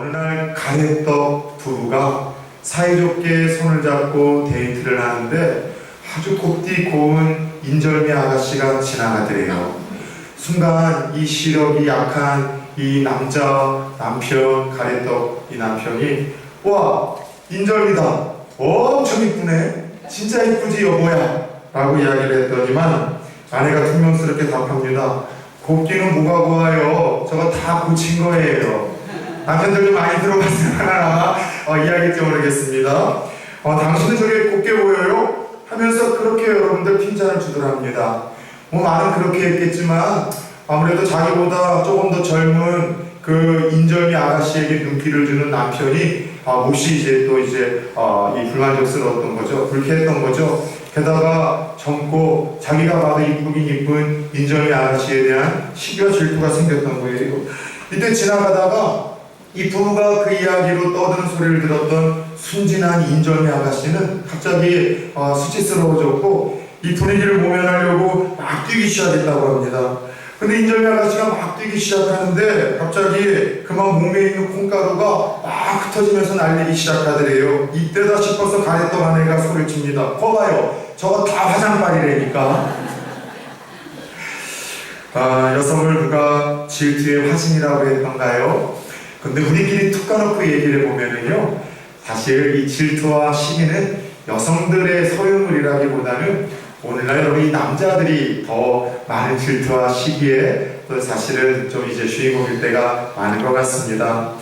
어느 날 가래떡 부부가 사이좋게 손을 잡고 데이트를 하는데 아주 곱디 고운 인절미 아가씨가 지나가더래요. 순간 이 시력이 약한 이 남편, 가래떡 이 남편이 와, 인절미다. 엄청 이쁘네. 진짜 이쁘지 여보야. 라고 이야기를 했더니만 아내가 퉁명스럽게 답합니다. 곱기는 뭐가 고와요? 저거 다 고친 거예요. 남편들도 많이 들어봤으나 이야기일지 모르겠습니다. 당신은 저게 곱게 보여요? 하면서 그렇게 여러분들 핀잔을 주더랍니다. 뭐 말은 그렇게 했겠지만 아무래도 자기보다 조금 더 젊은 그 인절미 아가씨에게 눈길을 주는 남편이 몹시 이 불만족스러웠던 거죠. 불쾌했던 거죠. 게다가 젊고 자기가 봐도 이쁘긴 이쁜 인절미 아가씨에 대한 시기와 질투가 생겼던 거예요. 이때 지나가다가 이 부부가 그 이야기로 떠드는 소리를 들었던 순진한 인절미 아가씨는 갑자기 수치스러워졌고 이 분위기를 모면하려고 막 뛰기 시작했다고 합니다. 근데 인절미 아가씨가 막 뛰기 시작하는데 갑자기 그만 몸에 있는 콩가루가 막 흩어지면서 날리기 시작하더래요. 이때다 싶어서 가래떡 아내가 소리칩니다. 거봐요, 저거 다 화장빨이라니까. 여성을 누가 질투의 화신이라고 했던가요? 근데 우리끼리 툭 까놓고 얘기를 해보면은요, 사실 이 질투와 시기는 여성들의 소유물이라기보다는 오늘날 우리 남자들이 더 많은 질투와 시기에 또 사실은 좀 이제 주인공일 때가 많은 것 같습니다.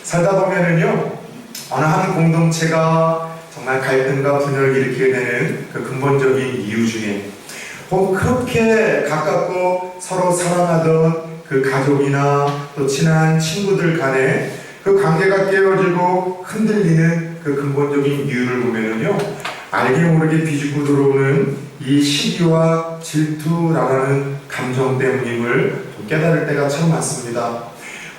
살다 보면은요, 어느 한 공동체가 정말 갈등과 분열을 일으키게 되는 그 근본적인 이유 중에 혹 그렇게 가깝고 서로 사랑하던 그 가족이나 또 친한 친구들 간에 그 관계가 깨어지고 흔들리는 그 근본적인 이유를 보면은요, 알게 모르게 비집고 들어오는 이 시기와 질투라는 감정 때문임을 깨달을 때가 참 많습니다.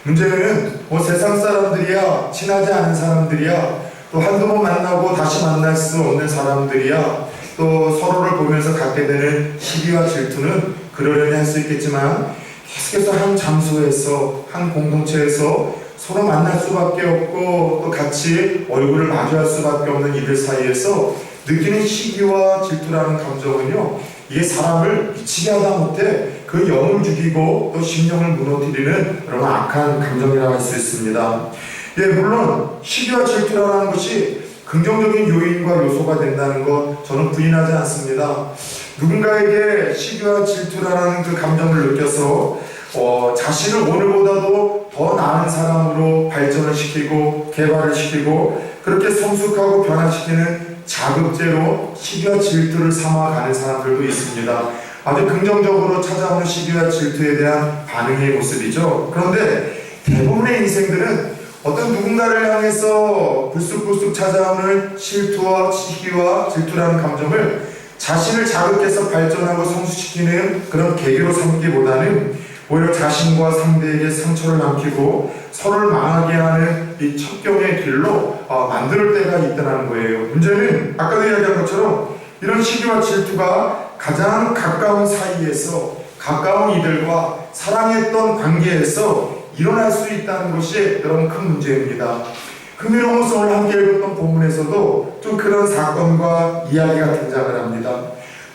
문제는 세상 사람들이야, 친하지 않은 사람들이야, 또 한두 번 만나고 다시 만날 수 없는 사람들이야, 또 서로를 보면서 갖게 되는 시기와 질투는 그러려니 할 수 있겠지만 계속해서 한 장소에서, 한 공동체에서 서로 만날 수밖에 없고 또 같이 얼굴을 마주할 수밖에 없는 이들 사이에서 느끼는 시기와 질투라는 감정은요, 이게 사람을 미치게 하다 못해 그 영을 죽이고 또 심령을 무너뜨리는 그런 악한 감정이라고 할 수 있습니다. 물론 시기와 질투라는 것이 긍정적인 요인과 요소가 된다는 것 저는 부인하지 않습니다. 누군가에게 시기와 질투라는 그 감정을 느껴서 자신을 오늘보다도 더 나은 사람으로 발전을 시키고 개발을 시키고 그렇게 성숙하고 변화시키는 자극제로 시기와 질투를 삼아가는 사람들도 있습니다. 아주 긍정적으로 찾아오는 시기와 질투에 대한 반응의 모습이죠. 그런데 대부분의 인생들은 어떤 누군가를 향해서 불쑥불쑥 찾아오는 실투와 시기와 질투라는 감정을 자신을 자극해서 발전하고 성숙시키는 그런 계기로 삼기보다는 오히려 자신과 상대에게 상처를 남기고 서로를 망하게 하는 이 첩경의 길로 만들 때가 있다는 거예요. 문제는 아까도 이야기한 것처럼 이런 시기와 질투가 가장 가까운 사이에서 가까운 이들과 사랑했던 관계에서 일어날 수 있다는 것이 여러분 큰 문제입니다. 흥미로운 것은 오늘 함께 읽었던 본문에서도 좀 그런 사건과 이야기가 등장을 합니다.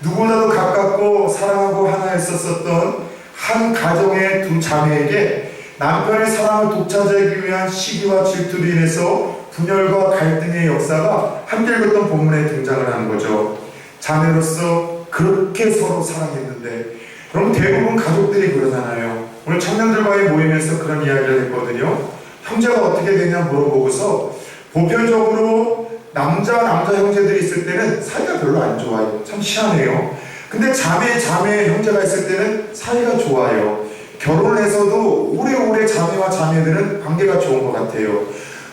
누구보다도 가깝고 사랑하고 하나였었던 한 가정의 두 자매에게 남편의 사랑을 독차지하기 위한 시기와 질투로 인해서 분열과 갈등의 역사가 함께 읽었던 본문에 등장을 하는 거죠. 자매로서 그렇게 서로 사랑했는데, 그럼 대부분 가족들이 그러잖아요. 오늘 청년들과의 모임에서 그런 이야기를 했거든요. 형제가 어떻게 되냐 물어보고서 보편적으로 남자 형제들이 있을 때는 사이가 별로 안 좋아요. 참 희한해요. 근데 자매 형제가 있을 때는 사이가 좋아요. 결혼을 해서도 오래오래 자매와 자매들은 관계가 좋은 것 같아요.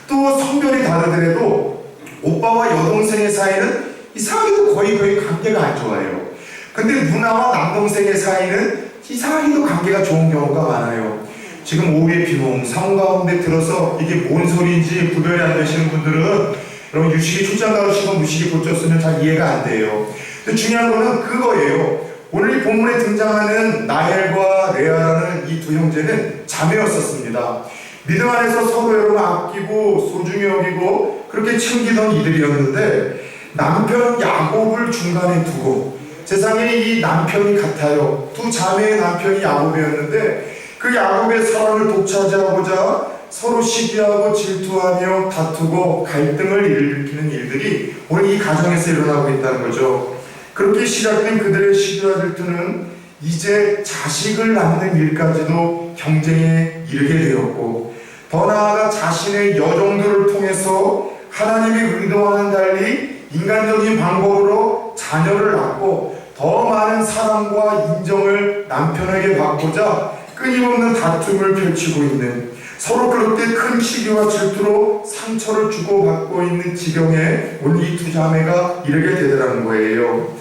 또 성별이 다르더라도 오빠와 여동생의 사이는 이상하게도 거의 관계가 안 좋아요. 근데 누나와 남동생의 사이는 이상하게도 관계가 좋은 경우가 많아요. 지금 오후에 비몽사몽 가운데 들어서 이게 뭔 소리인지 구별이 안 되시는 분들은 여러분 유식이 출장 가시고 무식이 고쳤으면 잘 이해가 안 돼요. 근데 중요한 거는 그거예요. 오늘 이 본문에 등장하는 나헬과 레아라는 이 두 형제는 자매였었습니다. 믿음 안에서 서로 여러분 아끼고 소중히 여기고 그렇게 챙기던 이들이었는데 남편 야곱을 중간에 두고, 세상에 이 남편이 같아요. 두 자매의 남편이 야곱이었는데 그 야곱의 사랑을 독차지하고자 서로 시기하고 질투하며 다투고 갈등을 일으키는 일들이 오늘 이 가정에서 일어나고 있다는 거죠. 그렇게 시작된 그들의 시기와 질투는 이제 자식을 낳는 일까지도 경쟁에 이르게 되었고, 더 나아가 자신의 여종들을 통해서 하나님이 의도와는 달리 인간적인 방법으로 자녀를 낳고 더 많은 사랑과 인정을 남편에게 받고자 끊임없는 다툼을 펼치고 있는, 서로 그렇게 큰 시기와 질투로 상처를 주고받고 있는 지경에 오늘 이 두 자매가 이르게 되더라는 거예요.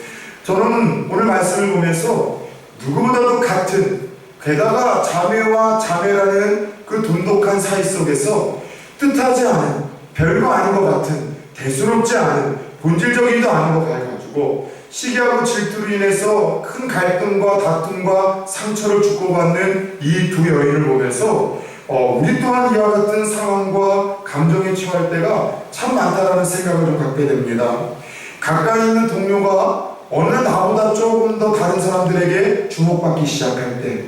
저는 오늘 말씀을 보면서 누구보다도 같은, 게다가 자매와 자매라는 그 돈독한 사이 속에서 뜻하지 않은, 별거 아닌 것 같은, 대수롭지 않은, 본질적이지도 않은 것 가지고 시기하고 질투로 인해서 큰 갈등과 다툼과 상처를 주고받는 이 두 여인을 보면서 우리 또한 이와 같은 상황과 감정에 처할 때가 참 많다라는 생각을 좀 갖게 됩니다. 가까이 있는 동료가 어느 나보다 조금 더 다른 사람들에게 주목받기 시작할 때,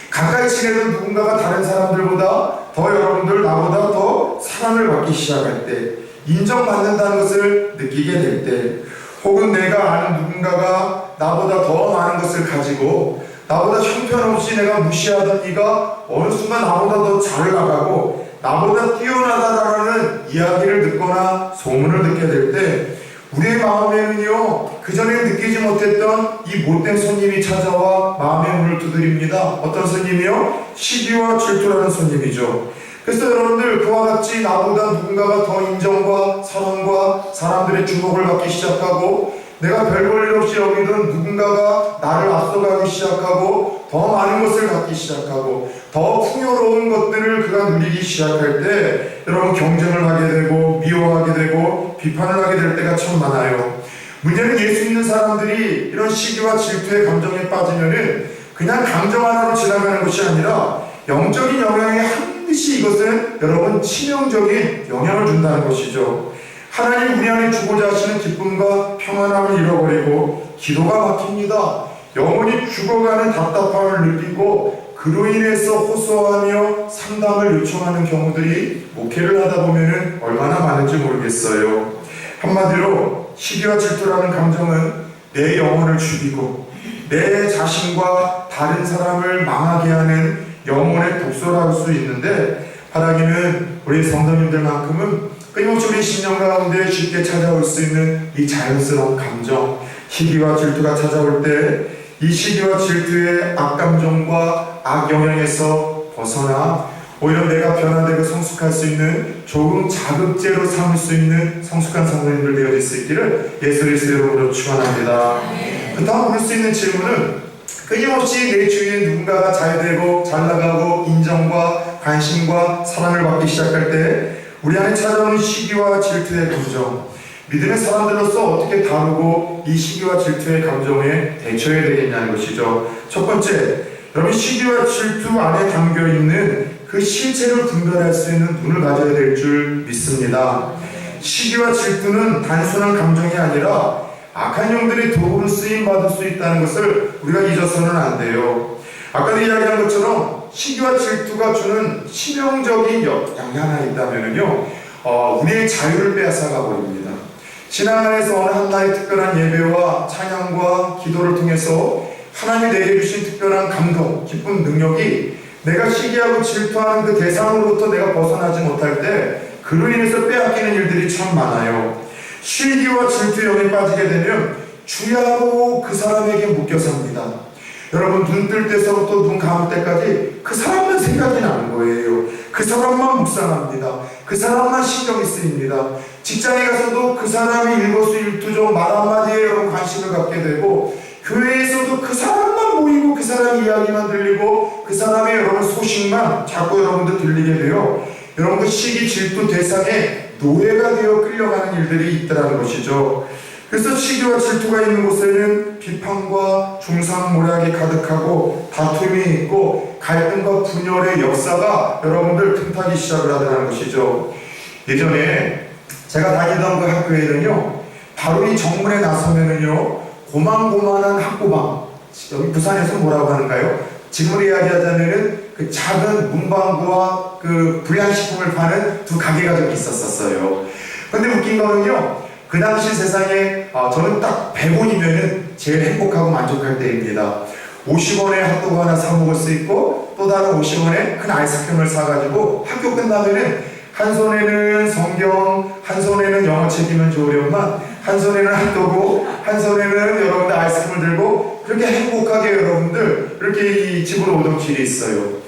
가까이 지내던 누군가가 다른 사람들보다 더 여러분들 나보다 더 사랑을 받기 시작할 때, 인정받는다는 것을 느끼게 될 때, 혹은 내가 아는 누군가가 나보다 더 많은 것을 가지고 나보다 형편없이 내가 무시하던 이가 어느 순간 나보다 더 잘 나가고 나보다 뛰어나다라는 이야기를 듣거나 소문을 듣게 될 때, 우리의 마음에는요, 그전에 느끼지 못했던 이 못된 손님이 찾아와 마음의 문을 두드립니다. 어떤 손님이요? 시기와 질투라는 손님이죠. 그래서 여러분들, 그와 같이 나보다 누군가가 더 인정과 사랑과 사람들의 주목을 받기 시작하고, 내가 별 볼 일 없이 여기던 누군가가 나를 앞서가기 시작하고 더 많은 것을 갖기 시작하고 더 풍요로운 것들을 그가 누리기 시작할 때, 여러분 경쟁을 하게 되고 미워하게 되고 비판을 하게 될 때가 참 많아요. 문제는 예수 믿는 사람들이 이런 시기와 질투의 감정에 빠지면은 그냥 감정 하나로 지나가는 것이 아니라 영적인 영향에 반드시 이것은 여러분 치명적인 영향을 준다는 것이죠. 하나님 우리 안에 주고자 하시는 기쁨과 평안함을 잃어버리고 기도가 막힙니다. 영혼이 죽어가는 답답함을 느끼고 그로 인해서 호소하며 상담을 요청하는 경우들이 목회를 하다 보면 얼마나 많은지 모르겠어요. 한마디로 시기와 질투라는 감정은 내 영혼을 죽이고 내 자신과 다른 사람을 망하게 하는 영혼의 독소라 할 수 있는데, 바라기는 우리 성도님들만큼은 끊임없이 우리 심령 가운데 쉽게 찾아올 수 있는 이 자연스러운 감정, 시기와 질투가 찾아올 때 이 시기와 질투의 악감정과 악영향에서 벗어나 오히려 내가 변화되고 성숙할 수 있는 조금 자극제로 삼을 수 있는 성숙한 성도님들 되어질 수 있기를 예수 그리스도 이름으로 축원합니다. 그 다음 볼 수 있는 질문은, 끊임없이 내 주위에 누군가가 잘 되고 잘 나가고 인정과 관심과 사랑을 받기 시작할 때 우리 안에 찾아오는 시기와 질투의 감정, 믿음의 사람들로서 어떻게 다루고 이 시기와 질투의 감정에 대처해야 되겠냐는 것이죠. 첫 번째, 여러분 시기와 질투 안에 담겨있는 그 실체를 분별할 수 있는 눈을 가져야 될 줄 믿습니다. 시기와 질투는 단순한 감정이 아니라 악한 영들이 도구로 쓰임받을 수 있다는 것을 우리가 잊어서는 안 돼요. 아까도 이야기한 것처럼 시기와 질투가 주는 치명적인 영향이 하나 있다면요, 우리의 자유를 빼앗아가 버립니다. 신앙 안에서 어느 한나의 특별한 예배와 찬양과 기도를 통해서 하나님이 내게 주신 특별한 감동, 기쁜 능력이 내가 시기하고 질투하는 그 대상으로부터 내가 벗어나지 못할 때 그로 인해서 빼앗기는 일들이 참 많아요. 시기와 질투형에 빠지게 되면 주야로 그 사람에게 묶여 삽니다. 여러분, 눈 뜰 때서부터 눈 감을 때까지 그 사람만 생각이 나는 거예요. 그 사람만 묵상합니다. 그 사람만 신경이 쓰입니다. 직장에 가서도 그 사람이 일거수일투족 말 한마디에 여러분 관심을 갖게 되고, 교회에서도 그 사람만 모이고 그 사람 이야기만 들리고 그 사람의 여러분 소식만 자꾸 여러분들 들리게 돼요. 여러분 그 시기 질투 대상에 노예가 되어 끌려가는 일들이 있더라는 것이죠. 그래서 시기와 질투가 있는 곳에는 비판과 중상모략이 가득하고 다툼이 있고 갈등과 분열의 역사가 여러분들 틈타기 시작을 하더라는 것이죠. 예전에 제가 다니던 그 학교에는요, 바로 이 정문에 나서면은요, 고만고만한 학고방, 여기 부산에서 뭐라고 하는가요? 지금으로 이야기하자면은 그 작은 문방구와 그 불량식품을 파는 두 가게가 좀 있었어요. 근데 웃긴 거는요, 그 당시 세상에 저는 딱 100원이면은 제일 행복하고 만족할 때입니다. 50원에 핫도그 하나 사 먹을 수 있고 또 다른 50원에 큰 아이스크림을 사가지고 학교 끝나면은 한 손에는 성경, 한 손에는 영어 책이면 좋으련만 한 손에는 핫도그, 한 손에는 여러분들 아이스크림을 들고 그렇게 행복하게 여러분들 이렇게 이 집으로 오던 길이 있어요.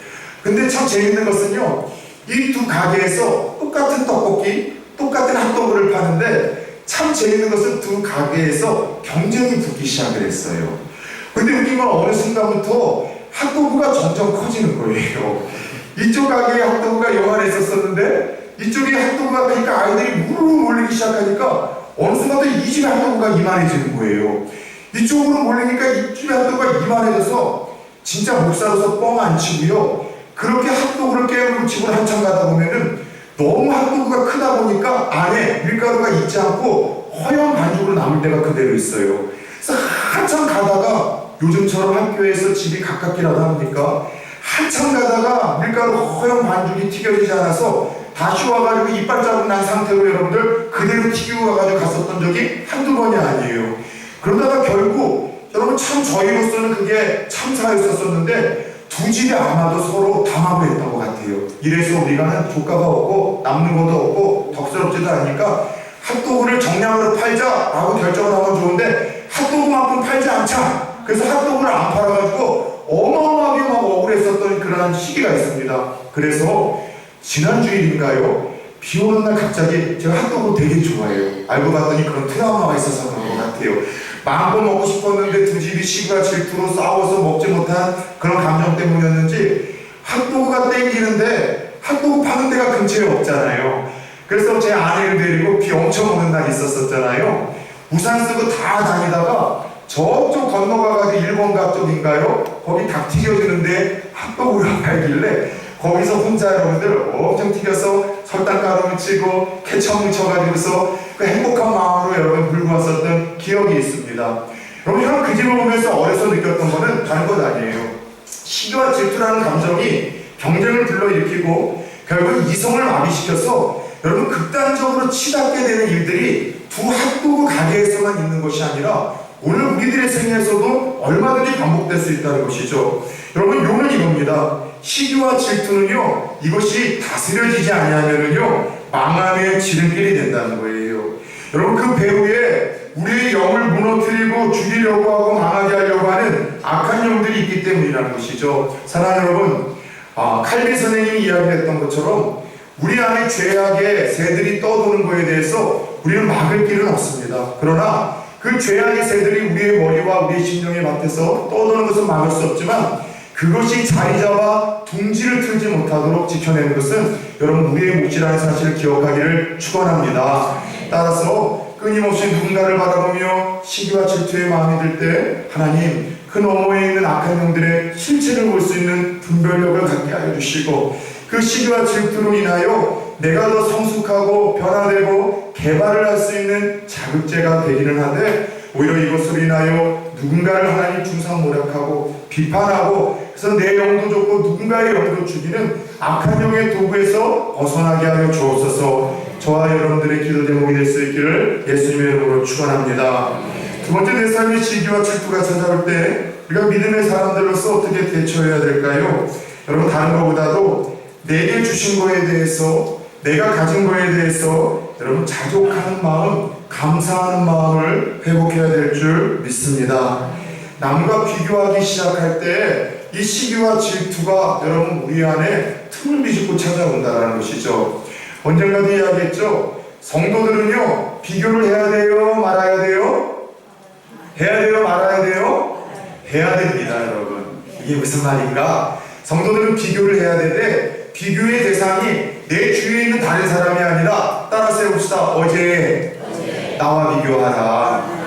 근데 참 재밌는 것은요, 이 두 가게에서 똑같은 떡볶이, 똑같은 핫도그를 파는데 참 재밌는 것은 두 가게에서 경쟁이 붙기 시작을 했어요. 근데 웃긴 건 어느 순간부터 핫도그가 점점 커지는 거예요. 이쪽 가게에 핫도그가 요만해 있었었는데 이쪽에 핫도그가 그러니까 아이들이 우르르 몰리기 시작하니까 어느 순간부터 이 집에 핫도그가 이만해지는 거예요. 이쪽으로 몰리니까 이집에 핫도그가 이만해져서 진짜 목살로서 뻥 안 치고요. 그렇게 핫도그를 깨물고 집으로 한참 가다 보면은 너무 핫도그가 크다 보니까 안에 밀가루가 있지 않고 허연 반죽으로 남을 때가 그대로 있어요. 그래서 한참 가다가 요즘처럼 학교에서 집이 가깝기라도 합니까? 한참 가다가 밀가루 허연 반죽이 튀겨지지 않아서 다시 와가지고 이빨 자국 난 상태로 여러분들 그대로 튀기고 가가지고 갔었던 적이 한두 번이 아니에요. 그러다가 결국 여러분 참 저희로서는 그게 참사였었는데 두 집이 아마도 서로 담합을 했던 것 같아요. 이래서 우리가는 조가가 없고 남는 것도 없고 덕스럽지도 않으니까 핫도그를 정량으로 팔자라고 결정을 하면 좋은데 핫도그만큼 팔지 않자. 그래서 핫도그를 안 팔아가지고 어마어마하게 막 억울했었던 그런 시기가 있습니다. 그래서 지난 주일인가요? 비 오는 날 갑자기 제가 핫도그 되게 좋아해요. 알고 봤더니 그런 트라우마가 있어서 그런 것 같아요. 마음껏 먹고 싶었는데 두 집이 시기와 질투로 싸워서 먹지 못한 그런 감정 때문이었는지 핫도그가 땡기는데 핫도그 파는 데가 근처에 없잖아요. 그래서 제 아내를 데리고 비 엄청 오는 날이 있었잖아요. 우산 쓰고 다 다니다가 저쪽 건너가가지고 일본가 쪽인가요? 거기 닭 튀겨주는데 핫도그를 팔길래 거기서 혼자 여러분들 엄청 튀겨서 설탕가루 묻히고 케첩 묻혀가지고서 그 행복한 마음으로 여러분 불고 왔었던 기억이 있습니다. 여러분 저는 그 집을 보면서 어려서 느꼈던 거는 다른 것 아니에요. 시기와 질투라는 감정이 경쟁을 불러일으키고 결국 이성을 마비시켜서 여러분 극단적으로 치닫게 되는 일들이 두 핫도그 가게에서만 있는 것이 아니라 오늘 우리들의 생애에서도 얼마든지 반복될 수 있다는 것이죠. 여러분 요는 이겁니다. 시기와 질투는요, 이것이 다스려지지 아니하면은요 망함의 지름길이 된다는 거예요. 여러분 그 배후에 우리의 영을 무너뜨리고 죽이려고 하고 망하게 하려고 하는 악한 영들이 있기 때문이라는 것이죠. 사랑하는 여러분, 칼빈 선생님이 이야기했던 것처럼 우리 안에 죄악의 새들이 떠도는 것에 대해서 우리는 막을 길은 없습니다. 그러나 그 죄악의 새들이 우리의 머리와 우리의 심령에 맡아서 떠도는 것은 막을 수 없지만 그것이 자리 잡아 둥지를 틀지 못하도록 지켜내는 것은 여러분 우리의 몫이라는 사실을 기억하기를 축원합니다. 따라서 끊임없이 누군가를 바라보며 시기와 질투의 마음이 들 때 하나님 그 너머에 있는 악한 영들의 실체를 볼 수 있는 분별력을 갖게 하여 주시고 그 시기와 질투로 인하여 내가 더 성숙하고 변화되고 개발을 할 수 있는 자극제가 되기는 하되 오히려 이것으로 인하여 누군가를 하나님 중상모략하고 비판하고 그래서 내 영도 좋고 누군가의 영도 죽이는 악한 영의 도구에서 벗어나게 하여 주옵소서. 저와 여러분들의 기도 제목이 될 수 있기를 예수님의 이름으로 축원합니다. 두 번째 내 삶의 시기와 질투가 찾아올 때 우리가 믿음의 사람들로서 어떻게 대처해야 될까요? 여러분 다른 것보다도 내게 주신 거에 대해서 내가 가진 거에 대해서 여러분 자족하는 마음, 감사하는 마음을 회복해야 될 줄 믿습니다. 남과 비교하기 시작할 때 이 시기와 질투가 여러분 우리 안에 틈을 비집고 찾아온다는 것이죠. 언젠가도 이야기했죠. 성도들은요 비교를 해야 돼요, 말아야 돼요? 해야 돼요, 말아야 돼요? 해야 됩니다, 여러분. 이게 무슨 말인가? 성도들은 비교를 해야 되는데 비교의 대상이 내 주위에 있는 다른 사람이 아니라 따라서 해봅시다. 어제 나와 비교하라.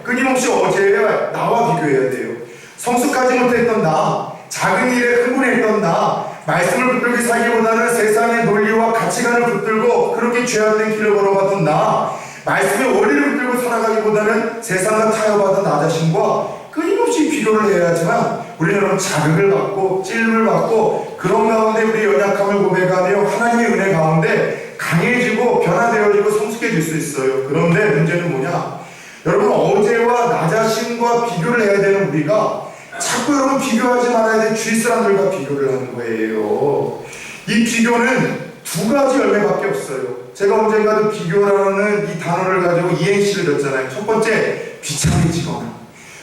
끊임없이 어제와 나와 비교해야 돼요. 성숙하지 못했던 나, 작은 일에 흥분했던 나, 말씀을 붙들고 살기보다는 세상의 논리와 가치관을 붙들고 그렇게 죄악된 길을 걸어가던 나, 말씀의 원리를 붙들고 살아가기보다는 세상과 타협하던 나 자신과 끊임없이 비교를 해야 하지만 우리는 여러분 자극을 받고 찔림을 받고 그런 가운데 우리 연약함을 고백하며 하나님의 은혜 가운데 강해지고 변화되어지고 성숙해질 수 있어요. 그런데 문제는 뭐냐? 여러분 어제와 나 자신과 비교를 해야 되는 우리가 자꾸 여러분 비교하지 말아야 될 주위 사람들과 비교를 하는 거예요. 이 비교는 두 가지 열매밖에 없어요. 제가 언젠가도 비교라는 이 단어를 가지고 이행시를 줬잖아요. 첫 번째, 비참해지거나.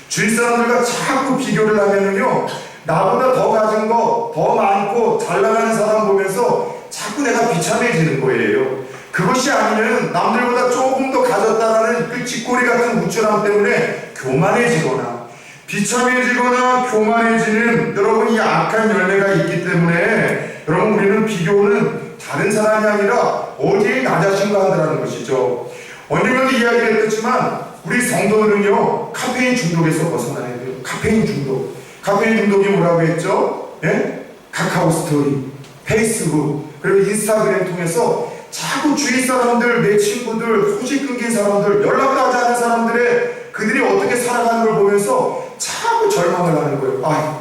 주위 사람들과 자꾸 비교를 하면은요, 나보다 더 가진 거, 더 많고 잘 나가는 사람 보면서 자꾸 내가 비참해지는 거예요. 그것이 아니면 남들보다 조금 더 가졌다라는 그 쥐꼬리 같은 우쭐함 때문에 교만해지거나, 비참해지거나 교만해지는 여러분 이 악한 열매가 있기 때문에 여러분 우리는 비교는 다른 사람이 아니라 어제의 나 자신과 하더라는 것이죠. 언젠가도 이야기를 했지만 우리 성도들은요 카페인 중독에서 벗어나야 돼요. 카페인 중독. 카페인 중독이 뭐라고 했죠? 예? 카카오 스토리, 페이스북, 그리고 인스타그램 통해서 자꾸 주위 사람들, 내 친구들, 소식 끊긴 사람들, 연락도 하지 않은 사람들의 그들이 어떻게 살아가는 걸 보면서 자꾸 절망을 하는 거예요. 아,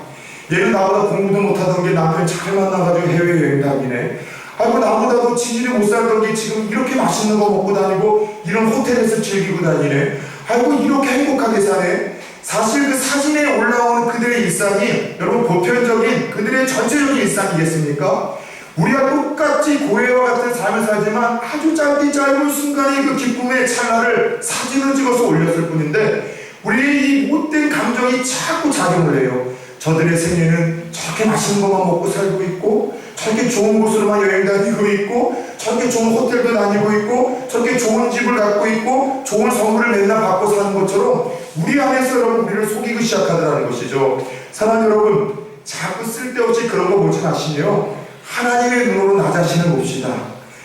얘는 나보다 공부도 못하던 게 남편 잘 만나가지고 해외여행 다니네. 아이고 나보다도 지지를 못 살던 게 지금 이렇게 맛있는 거 먹고 다니고 이런 호텔에서 즐기고 다니네. 아이고 이렇게 행복하게 사네. 사실 그 사진에 올라오는 그들의 일상이 여러분 보편적인 그들의 전체적인 일상이겠습니까? 우리가 똑같이 고해와 같은 삶을 살지만 아주 짧은 순간의 그 기쁨의 찰나를 사진을 찍어서 올렸을 뿐인데 우리의 이 못된 감정이 자꾸 작용을 해요. 저들의 생애는 저렇게 맛있는 것만 먹고 살고 있고 저렇게 좋은 곳으로만 여행 다니고 있고 저렇게 좋은 호텔도 다니고 있고 저렇게 좋은 집을 갖고 있고 좋은 선물을 맨날 받고 사는 것처럼 우리 안에서 여러분 우리를 속이기 시작하더라는 것이죠. 사랑하는 여러분, 자꾸 쓸데없이 그런 거 보지 마시며 하나님의 눈으로 나 자신을 봅시다.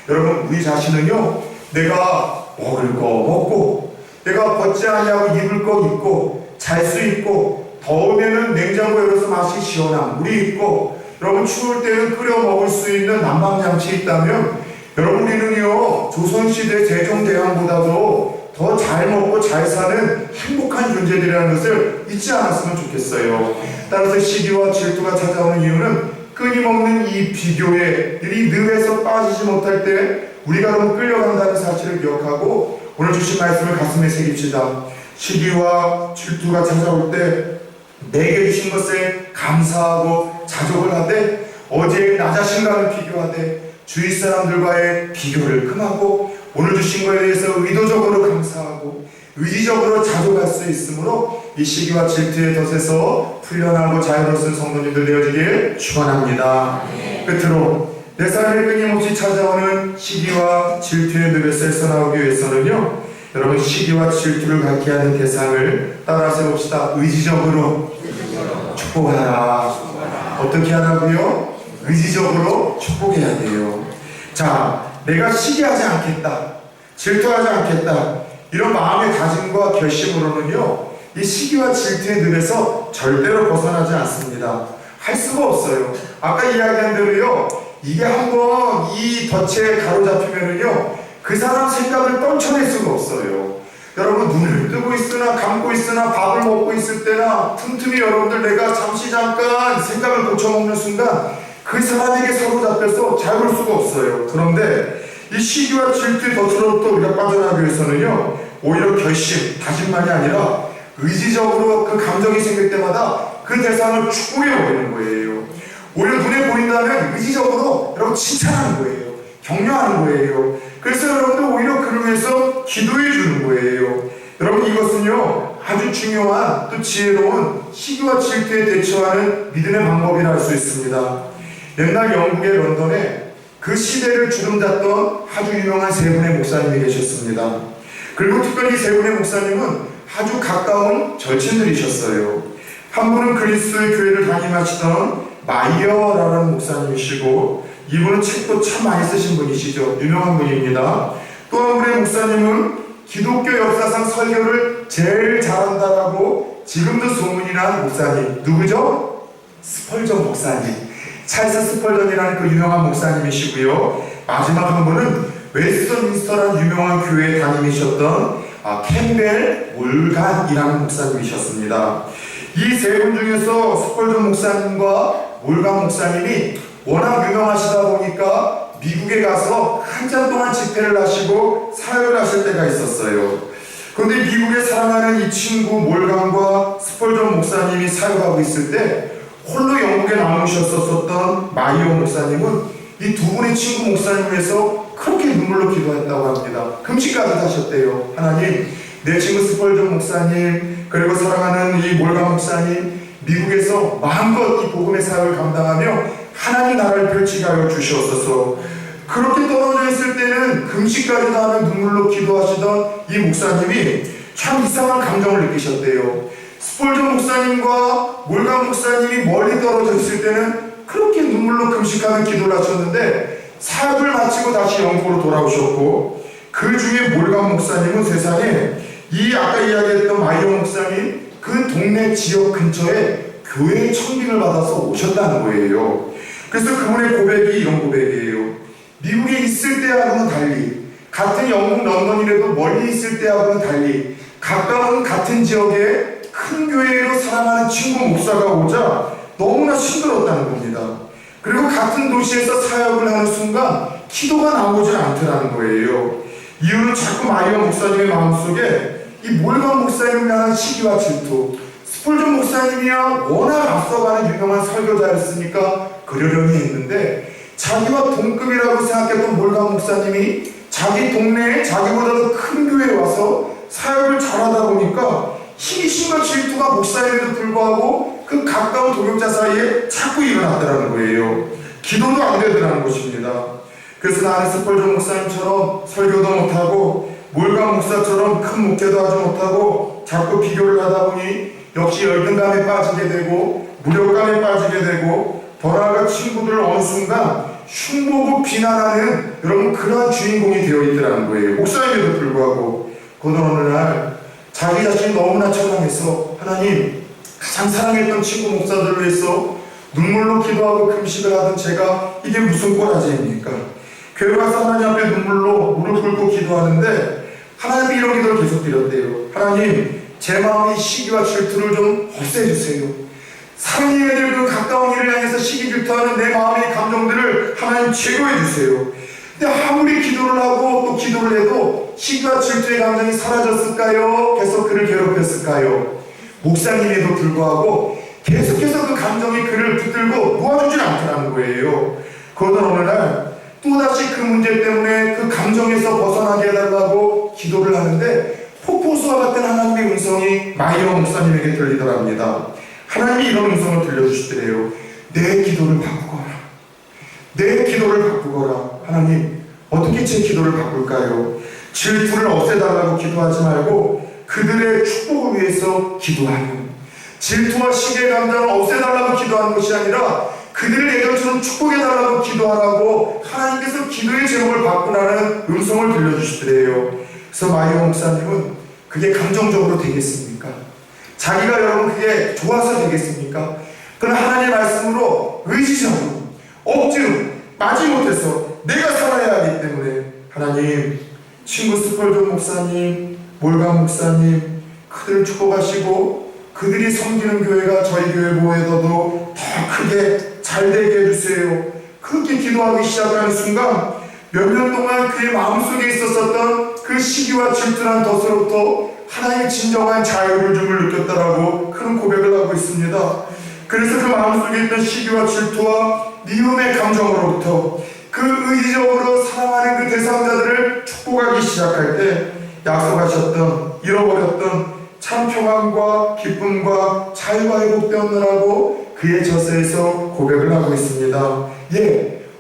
여러분 우리 자신은요 내가 먹을 거 먹고 내가 벗지 아니하고 입을 거 입고 잘 수 있고 더우면은 냉장고 열어서 마시 시원한 물이 있고 여러분 추울 때는 끓여 먹을 수 있는 난방장치 있다면 여러분 우리는요 조선시대 세종대왕보다도 더 잘 먹고 잘 사는 행복한 존재들이라는 것을 잊지 않았으면 좋겠어요. 따라서 시기와 질투가 찾아오는 이유는 끊임없는 이 비교에 이 늪에서 빠지지 못할 때 우리가 너무 끌려간다는 사실을 기억하고 오늘 주신 말씀을 가슴에 새깁시다. 시기와 질투가 찾아올 때 내게 주신 것에 감사하고 자족을 하되 어제의 나 자신과는 비교하되 주위 사람들과의 비교를 금하고 오늘 주신 것에 대해서 의도적으로 감사하고 의지적으로 자족할 수 있으므로 이 시기와 질투의 덫에서 풀려나고 자유로운 성도님들 되어지길 축원합니다. 끝으로 내 삶에 끊임없이 찾아오는 시기와 질투의 늪에서 헤어나오기 위해서는요 여러분 시기와 질투를 갖게 하는 대상을 따라 세웁시다. 의지적으로 축복하라. 어떻게 하라고요? 의지적으로 축복해야 돼요. 자, 내가 시기하지 않겠다, 질투하지 않겠다 이런 마음의 다짐과 결심으로는요 이 시기와 질투의 늪에서 절대로 벗어나지 않습니다. 할 수가 없어요. 아까 이야기한 대로요 이게 한번 이 덫에 가로잡히면은요 그 사람 생각을 떨쳐낼 수가 없어요. 여러분 눈을 뜨고 있으나 감고 있으나 밥을 먹고 있을 때나 틈틈이 여러분들 내가 잠깐 생각을 고쳐먹는 순간 그 사람에게 사로잡혀서 잡을 수가 없어요. 그런데 이 시기와 질투의 덫으로부터 우리가 빠져나가기 위해서는요 오히려 결심, 다짐만이 아니라 의지적으로 그 감정이 생길 때마다 그 대상을 축복해 버리는 거예요. 오히려 눈에 보인다면 의지적으로 여러분 칭찬하는 거예요. 격려하는 거예요. 그래서 여러분들 오히려 그를 위해서 기도해 주는 거예요. 여러분 이것은요 아주 중요한 또 지혜로운 시기와 질투에 대처하는 믿음의 방법이라 할 수 있습니다. 옛날 영국의 런던에 그 시대를 주름잡던 아주 유명한 세 분의 목사님이 계셨습니다. 그리고 특별히 세 분의 목사님은 아주 가까운 절친들이셨어요. 한 분은 그리스도의 교회를 담임하시던 마이어라는 목사님이시고 이분은 책도 참 많이 쓰신 분이시죠. 유명한 분입니다. 또 한 분의 목사님은 기독교 역사상 설교를 제일 잘한다라고 지금도 소문이 난 목사님 누구죠? 스펄전 목사님. 찰스 스펄전이라는 그 유명한 목사님이시고요. 마지막 한 분은 웨스트민스터라는 유명한 교회 담임이셨던 캠벨 몰간이라는 목사님이셨습니다. 이 세 분 중에서 스펄전 목사님과 몰간 목사님이 워낙 유명하시다 보니까 미국에 가서 한참 동안 집회를 하시고 사역을 하실 때가 있었어요. 그런데 미국에 사랑하는 이 친구 몰간과 스펄전 목사님이 사역하고 있을 때 홀로 영국에 남으셨었던 마이어 목사님은 이 두 분의 친구 목사님을 위해서 그렇게 눈물로 기도했다고 합니다. 금식까지 하셨대요. 하나님, 내 친구 스펄전 목사님 그리고 사랑하는 이 몰간 목사님 미국에서 마음껏 이 복음의 사역을 감당하며 하나님 나라를 펼치게 하여 주시옵소서. 그렇게 떨어져 있을 때는 금식까지도 하며 눈물로 기도하시던 이 목사님이 참 이상한 감정을 느끼셨대요. 스펄전 목사님과 몰간 목사님이 멀리 떨어져 있을 때는 그렇게 눈물로 금식하는 기도를 하셨는데 사역을 마치고 다시 영국으로 돌아오셨고, 그 중에 몰간 목사님은 세상에 이 아까 이야기했던 마이어 목사님 그 동네 지역 근처에 교회의 청빙을 받아서 오셨다는 거예요. 그래서 그분의 고백이 이런 고백이에요. 미국에 있을 때하고는 달리, 같은 영국 런던이라도 멀리 있을 때하고는 달리 가까운 같은 지역에 큰 교회로 사랑하는 친구 목사가 오자 너무나 힘들었다는 겁니다. 그리고 같은 도시에서 사역을 하는 순간 기도가 나오지 않더라는 거예요. 이유는 자꾸 마이어 목사님의 마음속에 이 몰간 목사님을 향한 시기와 질투, 스펄전 목사님이야 워낙 앞서가는 유명한 설교자였으니까 그러려니 했는데, 자기와 동급이라고 생각했던 몰간 목사님이 자기 동네에 자기보다도 큰 교회에 와서 사역을 잘하다 보니까 희심과 질투가 목사임에도 불구하고 그 가까운 동역자 사이에 자꾸 일어났더라는 거예요. 기도도 안 되더라는 것입니다. 그래서 나는 스펄전 목사님처럼 설교도 못하고 몰간 목사처럼 큰 목회도 하지 못하고 자꾸 비교를 하다 보니 역시 열등감에 빠지게 되고 무력감에 빠지게 되고, 더 나아가 친구들을 어느 순간 흉보고 비난하는 여러분 그러한 주인공이 되어 있더라는 거예요. 목사임에도 불구하고. 그러던 어느 날 자기 자신이 너무나 처량해서 하나님, 가장 사랑했던 친구 목사들을 위해서 눈물로 기도하고 금식을 하던 제가 이게 무슨 꼬라지입니까? 교회 가서 하나님 앞에 눈물로 무릎 꿇고 기도하는데 하나님이 이런 기도를 계속 드렸대요. 하나님, 제 마음의 시기와 질투를 좀 없애주세요. 사랑해야 될 그 가까운 일을 향해서 시기 질투하는 내 마음의 감정들을 하나님 제거해 주세요. 근데 아무리 기도를 하고 또 기도를 해도 시기와 질투의 감정이 사라졌을까요? 계속 그를 괴롭혔을까요? 목사님에도 불구하고 계속해서 그 감정이 그를 붙들고 놓아주질 않더라는 거예요. 그러던 어느 날 또다시 그 문제 때문에 그 감정에서 벗어나게 해달라고 기도를 하는데 폭포수와 같은 하나님의 음성이 마이어 목사님에게 들리더랍니다. 하나님이 이런 음성을 들려주시더래요. 내 기도를 바꾸거라. 내 기도를 바꾸거라. 하나님, 어떻게 제 기도를 바꿀까요? 질투를 없애달라고 기도하지 말고 그들의 축복을 위해서 기도하는, 질투와 시기의 감정을 없애달라고 기도하는 것이 아니라 그들을 예전처럼 축복해달라고 기도하라고 하나님께서 기도의 제목을 바꾸라는 음성을 들려주시더래요. 그래서 마이어 목사님은 그게 감정적으로 되겠습니까? 자기가 여러분 그게 좋아서 되겠습니까? 그러나 하나님의 말씀으로 의지적으로 억지로 마지못해서 내가 살아야 하기 때문에 하나님, 친구 스펄전 목사님, 몰간 목사님 그들을 축복하시고 그들이 섬기는 교회가 저희 교회 모여도 더 크게 잘 되게 해주세요. 그렇게 기도하기 시작하는 순간 몇 년 동안 그의 마음속에 있었던 그 시기와 질투란 덫으로부터 하나님의 진정한 자유를 줌을 느꼈다라고 그런 고백을 하고 있습니다. 그래서 그 마음속에 있던 시기와 질투와 미움의 감정으로부터 그 의지적으로 사랑하는 그 대상자들을 축복하기 시작할 때 약속하셨던, 잃어버렸던 참 평안과 기쁨과 자유가 회복되었느라고 그의 저서에서 고백을 하고 있습니다.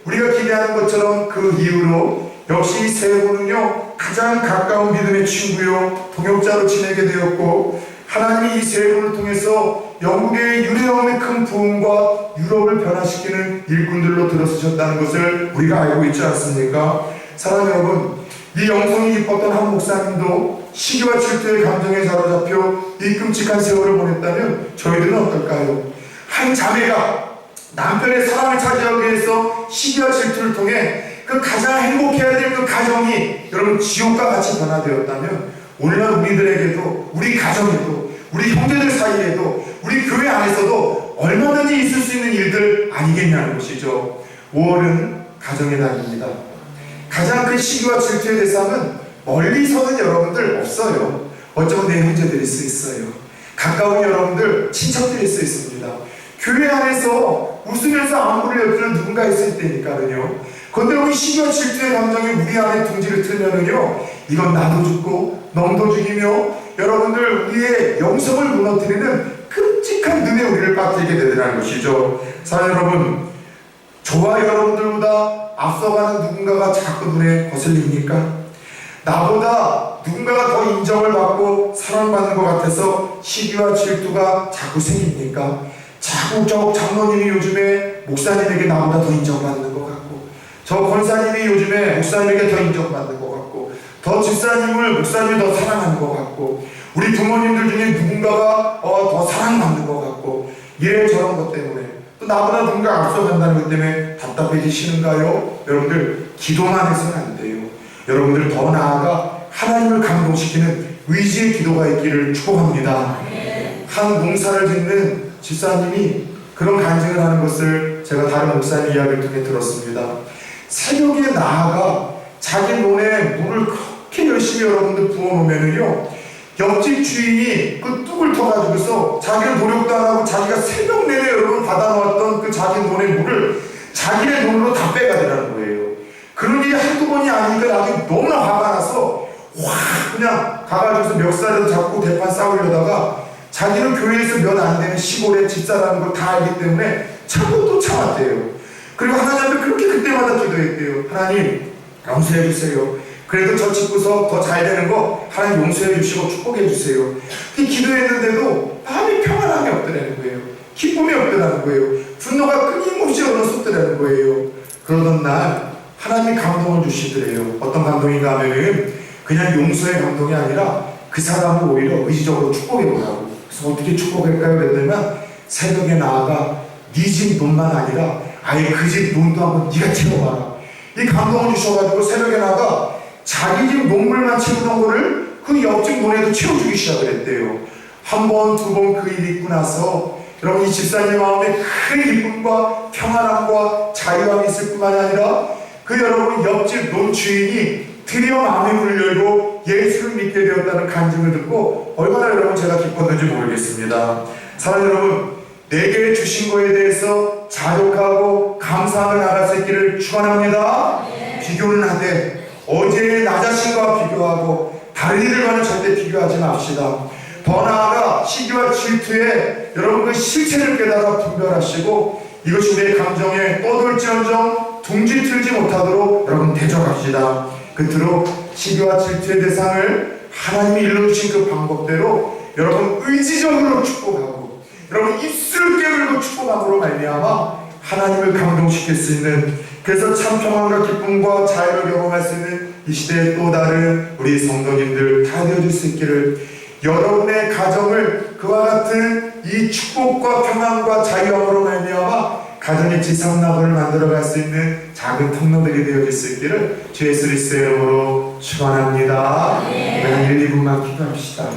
우리가 기대하는 것처럼 그 이후로 역시 이 세 분은요 가장 가까운 믿음의 친구요 동역자로 지내게 되었고, 하나님이 이 세 분을 통해서 영국의 유례없는 큰 부흥과 유럽을 변화시키는 일꾼들로 들어서셨다는 것을 우리가 알고 있지 않습니까? 사랑하는 여러분, 이 영성이 기뻤던 한 목사님도 시기와 질투의 감정에 사로잡혀 이 끔찍한 세월을 보냈다면 저희들은 어떨까요? 한 자매가 남편의 사랑을 차지하기 위해서 시기와 질투를 통해 그 가장 행복해야 될 그 가정이 여러분 지옥과 같이 변화되었다면 오늘날 우리들에게도, 우리 가정에도, 우리 형제들 사이에도, 우리 교회 안에서도 얼마든지 있을 수 있는 일들 아니겠냐는 것이죠. 5월은 가정의 달입니다. 가장 큰 시기와 질투의 대상은 멀리서는 여러분들 없어요. 어쩌면 내 형제들일 수 있어요. 가까운 여러분들, 친척들일 수 있습니다. 교회 안에서 웃으면서 안부를 여쭈는 누군가 있을 때니까는요. 그런데 우리 시기와 질투의 감정이 우리 안에 둥지를 틀면은요, 이건 나도 죽고 놈도 죽이며 여러분들 우리의 영성을 무너뜨리는 끔찍한 눈에 우리를 빠뜨리게 되더라는 것이죠. 사랑하는 여러분, 저와 여러분들보다 앞서가는 누군가가 자꾸 눈에 거슬립니까? 나보다 누군가가 더 인정을 받고 사랑받는 것 같아서 시기와 질투가 자꾸 생깁니까? 자꾸 저 장로님이 요즘에 목사님에게 나보다 더 인정받는 것 같고, 저 권사님이 요즘에 목사님에게 더 인정받는 것 같고, 더 집사님을 목사님이 더 사랑하는 것 같고, 우리 부모님들 중에 누군가가 더 사랑받는 것 같고, 이래저런 것 때문에 또 나보다 누군가 앞서간다는 것 때문에 답답해지시는가요? 여러분들 기도만 해서는 안 돼요. 여러분들 더 나아가 하나님을 감동시키는 의지의 기도가 있기를 축복합니다. 한 농사를 짓는 집사님이 그런 간증을 하는 것을 제가 다른 목사님 이야기를 통해 들었습니다. 새벽에 나아가 자기 논에 물을 그렇게 열심히 여러분들 부어놓으면은요, 옆집 주인이 그 뚝을 터가지고서 자기는 노력도 안 하고 자기가 새벽 내내 여러분 받아놓았던 그 자기 논의 물을 자기네 돈으로 다 빼가더라는 거예요. 그런 일이 한두 번이 아니니까 나중에 너무나 화가 나서 확 그냥 가가지고서 멱살을 잡고 대판 싸우려다가 자기는 교회에서 몇 안 되는 시골에 집사라는 걸 다 알기 때문에 참고 또 참았대요. 그리고 하나님 앞에 그렇게 그때마다 기도했대요. 하나님 용서해 주세요. 그래도 저 집구석 더 잘 되는 거 하나님 용서해 주시고 축복해 주세요. 기도했는데도 마음이 평안함이 없더라는 거예요. 기쁨이 없더라는 거예요. 분노가 끊임없이 흘러쏟더라는 거예요. 그러던 날 하나님이 감동을 주시더래요. 어떤 감동인가 하면은 그냥 용서의 감동이 아니라 그 사람을 오히려 의지적으로 축복해 보라고. 그래서 어떻게 축복할까요? 그랬더니 새벽에 나아가 네 집 논만 아니라 아예 그 집 논도 한번 네가 채워봐라. 이 감동을 주셔가지고 새벽에 나가 자기 집 논물만 채우던 거를 그 옆집 논에도 채워주기 시작을 했대요. 한 번, 두 번 그 일이 있고 나서 여러분 이 집사님 마음에 큰 기쁨과 평안함과 자유함이 있을 뿐만이 아니라 그 여러분 옆집 논 주인이 드디어 마음의 문을 열고 예수를 믿게 되었다는 간증을 듣고 얼마나 여러분 제가 기뻤는지 모르겠습니다. 사랑하는 여러분, 내게 주신 거에 대해서 자족하고 감사하며 나갈 수 있기를 축원합니다. 비교는 하되 어제의 나 자신과 비교하고 다른 이들과는 절대 비교하지 맙시다. 더 나아가 시기와 질투에 여러분 그 실체를 깨달아 분별하시고 이것이 우리의 감정에 떠돌지언정 둥지 틀지 못하도록 여러분 대적합시다. 끝으로 시기와 질투의 대상을 하나님이 일러주신 그 방법대로 여러분 의지적으로 축복하고 여러분 입술을 깨물고 축복함으로 말미암아 하나님을 감동시킬 수 있는, 그래서 참 평안과 기쁨과 자유를 경험할 수 있는 이 시대의 또 다른 우리 성도님들 다 되어줄 수 있기를, 여러분의 가정을 그와 같은 이 축복과 평안과 자유함으로 말미암아 가정의 지상낙을 만들어갈 수 있는 작은 통로들이 되어질 수 있기를 주 예수 그리스도의 이름으로 축원합니다. 우리 한 1, 2분만 기도합시다.